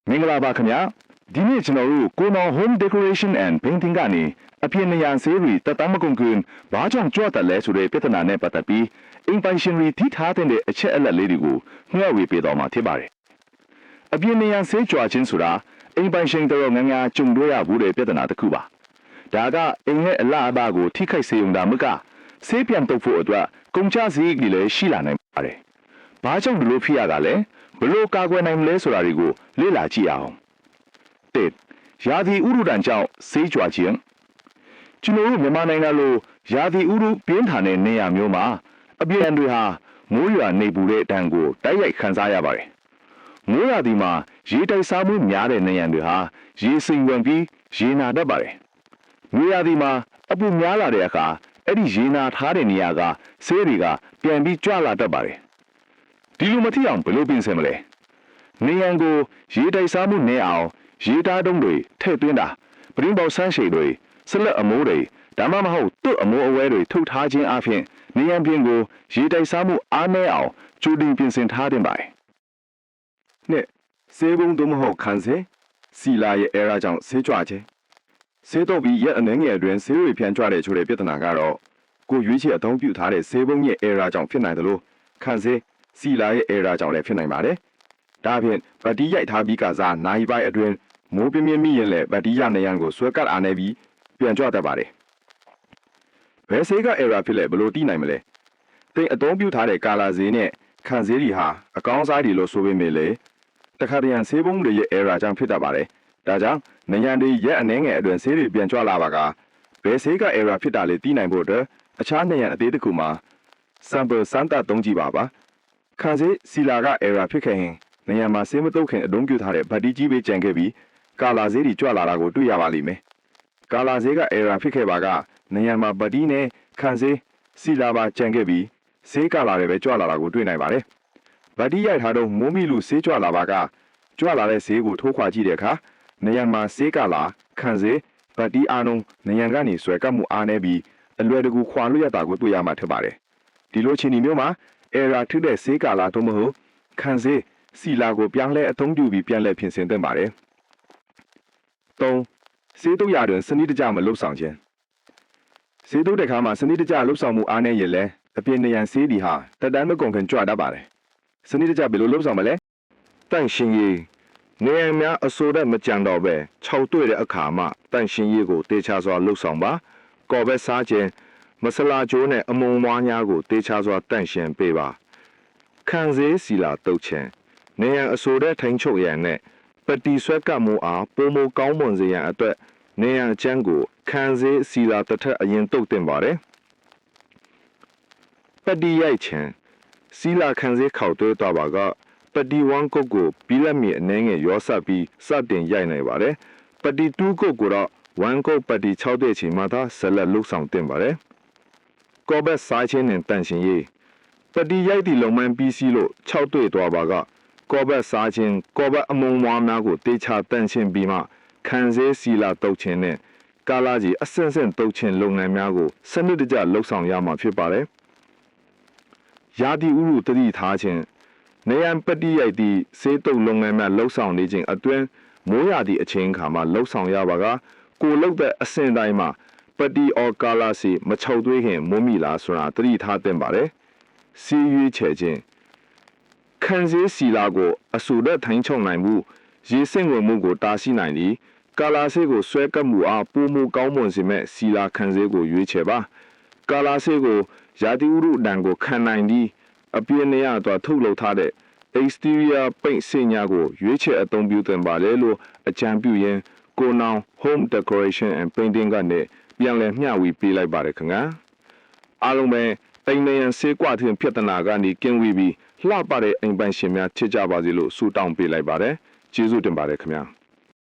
မင်္ဂလာပါခင်ဗျာဒီနေ့ကျွန်တော်တို့ကိုနောင် home decoration and painting ကနေအပြင်နေရာဆေးတွေတတမကုန်ကွန်းဘာကြောင့်ကြွတယ်လဲဆိုတဲ့ပြဿနာနဲ့ပတ်သက်ပြီးအင်ပိုင်ရှင်တွေထိထားတဲ့အချက်အလက်လေးတွေကိုမျှဝေပေးတော်မှာဖြစ်ပါတယ်အပြင်နေရာဆေးကြွခြင်းဆိုတာအင်ပိုင်ရှင်တော်များများကြုံတွေ့ရဘူးတဲ့ပြဿနာတစ်ခုပါဒါကအင်ရဲ့အလားအပါကိုထိခိုက်စေုံတာမကဆေးပြန်တုပ်ဖို့အတွက်ကုန်ကျစရိတ်ကြီးလည်းရှိလာနိုင်ပါတယ်ဘာကြောင့်ဒီလိုဖြစ်ရတာလဲဘလို့ကာကွယ်နိုင်မလဲဆိုတာတွေကိုလေ့လာကြည့်အောင်တစ်ရာသီဥတုတန်ကြောင့်ဆေးကြွခြင်းကျွန်တော်တို့မြန်မာနိုင်ငံလိုရာသီဥတုပြင်းထန်တဲ့နေရာမျိုးမှာအပြင်တွေဟာမိုးရွာနေပူတဲ့တန်ကိုတိုက်ရိုက်ခံစားရပါတယ်မိုးရာသီမှာရေတိုက်စားမှုများတဲ့နေရာတွေဟာရေစိမ်ဝင်ပြီးရေနာတတ်ပါတယ်နွေရာသီမှာအပူများလာတဲ့အခါအဲ့ဒီရေနာထားတဲ့နေရာကဆေးတွေကပြန်ပြီးကြွလာတတ်ပါတယ်ဒီလိုမထီအောင်ဘယ်လိုပြင်ဆင်မလဲနေရန်ကိုရေတိုက်စားမှုနဲ့အောင်ရေတားတုံးတွေထည့်သွင်းတာပရင်းပေါဆန်းရှည်တွေဆလက်အမိုးတွေဒါမှမဟုတ်တွတ်အမိုးအဝဲတွေထုတ်ထားခြင်းအပြင်နေရန်ပြင်ကိုရေတိုက်စားမှုအားနည်းအောင်ကြိုတင်ပြင်ဆင်ထားတင်ပါတယ်နှစ်ဆေးဘုံသို့မဟုတ်ခန်းစေစီလာရဲ့အဲရာကြောင့်ဆေးကြွခြင်းဆေးတော့ပြီးရက်အနှဲငယ်အတွင်းဆေးတွေပြန်ကြွတဲ့ချိုးတဲ့ပြဿနာကတော့ကိုရွေးချယ်အသုံးပြုထားတဲ့ဆေးဘုံရဲ့အဲရာကြောင့်ဖြစ်နိုင်တယ်လို့ခန်းစေစီလာရဲ့အဲရာကြောင့်လည်းဖြစ်နိုင်ပါတယ်ဒါဖြင့်ဗတ်တီးရိုက်ထားပြီးကစားနိုင်ပိုက်အတွင်းမိုးပြင်းပြင်းမိရင်လည်းဗတ်တီးရနေရန်ကိုဆွဲကပ်အားနေပြီးပြန်ကြွတတ်ပါတယ်ဘယ်ဆေးကအဲရာဖြစ်လဲဘယ်လိုသိနိုင်မလဲတိမ်အသုံးပြုထားတဲ့ကာလာဈေးနဲ့ခန့်ဈေးတွေဟာအကောင်းစားတွေလို့ဆိုပေမဲ့လေတခါတရံဆေးဘုံတွေရဲ့အဲရာကြောင့်ဖြစ်တတ်ပါတယ်ဒါကြောင့်နေရန်တွေရက်အနှဲငယ်အတွင်းဆေးတွေပြန်ကြွလာပါကဘယ်ဆေးကအဲရာဖြစ်တာလဲသိနိုင်ဖို့အတွက်အခြားနေရန်အသေးတစ်ခုမှာ sample စမ်းသပ်သုံးကြည့်ပါခန်းစေးစီလာကအဲရာဖြစ်ခဲ့ရင်နေရာမှာဆေးမတုတ်ခင်အသုံးပြုထားတဲ့ဗတ်တီးကြီးပဲကြံခဲ့ပြီးကာလာဈေးတွေကြွလာတာကိုတွေ့ရပါလိမ့်မယ်ကာလာဈေးကအဲရာဖြစ်ခဲ့ပါကနေရာမှာဗတ်တီးနဲ့ခန်းစေးစီလာပါကြံခဲ့ပြီးဆေးကာလာတွေပဲကြွလာတာကိုတွေ့နိုင်ပါတယ်ဗတ်တီးရိုက်ထားတော့မိုးမီလူဆေးကြွလာပါကကြွလာတဲ့ဆေးကိုထိုးခွာကြည့်တဲ့အခါနေရာမှာဆေးကာလာခန်းစေးဗတ်တီးအားလုံးနေရာကနေဆွဲကပ်မှုအားနေပြီးအလွယ်တကူခွာလို့ရတာကိုတွေ့ရမှာဖြစ်ပါတယ်ဒီလိုချင်းဒီမျိုးမှာအဲရာထူးတဲ့ဆေးကာလာတို့မဟုတ်ခန်းစေးစီလာကိုပြောင်းလဲအသုံးပြုပြီးပြန်လဲပြင်ဆင်သင့်ပါတယ်၃ဆေးတုပ်ရတွင်စနစ်တကျမလှုပ်ဆောင်ခြင်းဆေးတုပ်တဲ့ခါမှာစနစ်တကျလှုပ်ဆောင်မှုအားနည်းရင်လည်းအပြင်နေရန်ဆေးဒီဟာတက်တန်းမကုန်ခင်ကြွတတ်ပါတယ်စနစ်တကျဘယ်လိုလှုပ်ဆောင်မလဲတန့်ရှင်ရေးနေရန်များအစိုးရမကြံတော့ပဲခြောက်တွေ့တဲ့အခါမှာတန့်ရှင်ရေးကိုတေချာစွာလှုပ်ဆောင်ပါကော်ဘက်စားခြင်းမဆလာကျိုးနဲ့အမုံမွားများကိုတေချာစွာတန့်ရှင်ပေးပါခန်းစေးစီလာတုပ်ခြင်းနေရန်အစိုးရထိန်ချုပ်ရန်နဲ့ပတိဆွဲကပ်မှုအားပုံမကောင်းမွန်စေရန်အတွက်နေရန်အကျန်းကိုခန်းစေးစီလာတစ်ထက်အရင်တုပ်တင်ပါတယ်ပတိရိုက်ခြင်းစီလာခန်းစေးခောက်သွဲသွားပါကပတိဝမ်ကုတ်ကိုပြီးလက်မီအနေငယ်ရောဆက်ပြီးစတင်ရိုက်နိုင်ပါတယ်ပတိတူးကုတ်ကိုတော့ဝမ်ကုတ်ပတိ6တဲ့ချိန်မှာသာဆက်လက်လှုပ်ဆောင်တင်ပါတယ်ကောဘက်စားခြင်းနဲ့တန့်ရှင်ရေးပတိရိုက်သည့်လုံမှန်ပြီးစီးလို့6တွေ့သွားပါကကောဘက်စားခြင်းကောဘက်အမုံမွားများကိုတေချာတန့်ရှင်းပြီးမှခန်းစေးစီလာတုပ်ခြင်းနဲ့ကာလာကြီးအဆင့်ဆင့်တုပ်ခြင်းလုပ်ငန်းများကိုစနစ်တကျလှုပ်ဆောင်ရမှာဖြစ်ပါတယ်ရာသီဥတုတတိထားခြင်းနေရန်ပတိရိုက်သည့်ဆေးတုပ်လုပ်ငန်းများလှုပ်ဆောင်နေခြင်းအတွင်းမိုးရာသီအချိန်အခါမှာလှုပ်ဆောင်ရပါကကိုလှုပ်တဲ့အဆင့်တိုင်းမှာပတိအော်ကာလာစီမချုံသွေးခင်မိုးမိလားဆိုတာတတိထားသင့်ပါတယ်စီရွေးချယ်ခြင်းခန်းစေးစီလာကိုအဆူတဲ့ထိုင်းချုံနိုင်မှုရေစင့်ဝင်မှုကိုတားဆီးနိုင်သည်ကာလာဆေးကိုဆွဲကပ်မှုအားပိုမိုကောင်းမွန်စေမဲ့စီလာခန်းစေးကိုရွေးချယ်ပါကာလာဆေးကိုရာသီဥတုအတန်ကိုခံနိုင်သည်အပြင်းနေရတော့ထုတ်လုပ်ထားတဲ့ exterior paint စင်ညာကိုရွေးချယ်အသုံးပြုသင့်ပါလေလို့အကြံပြုရင်းကိုနောင် home decoration and painting ကနေပြန်လည်မျှဝေပေးလိုက်ပါတယ်ခင်ဗျာအားလုံးပဲအိမ်နေရန်ဆေးကွာထင်ပြဿနာကနေကင်းဝေးပြီးလှပတဲ့အိမ်ပိုင်ရှင်များချစ်ကြပါစေလို့ဆုတောင်းပေးလိုက်ပါတယ်ကျေးဇူးတင်ပါတယ်ခင်ဗျာ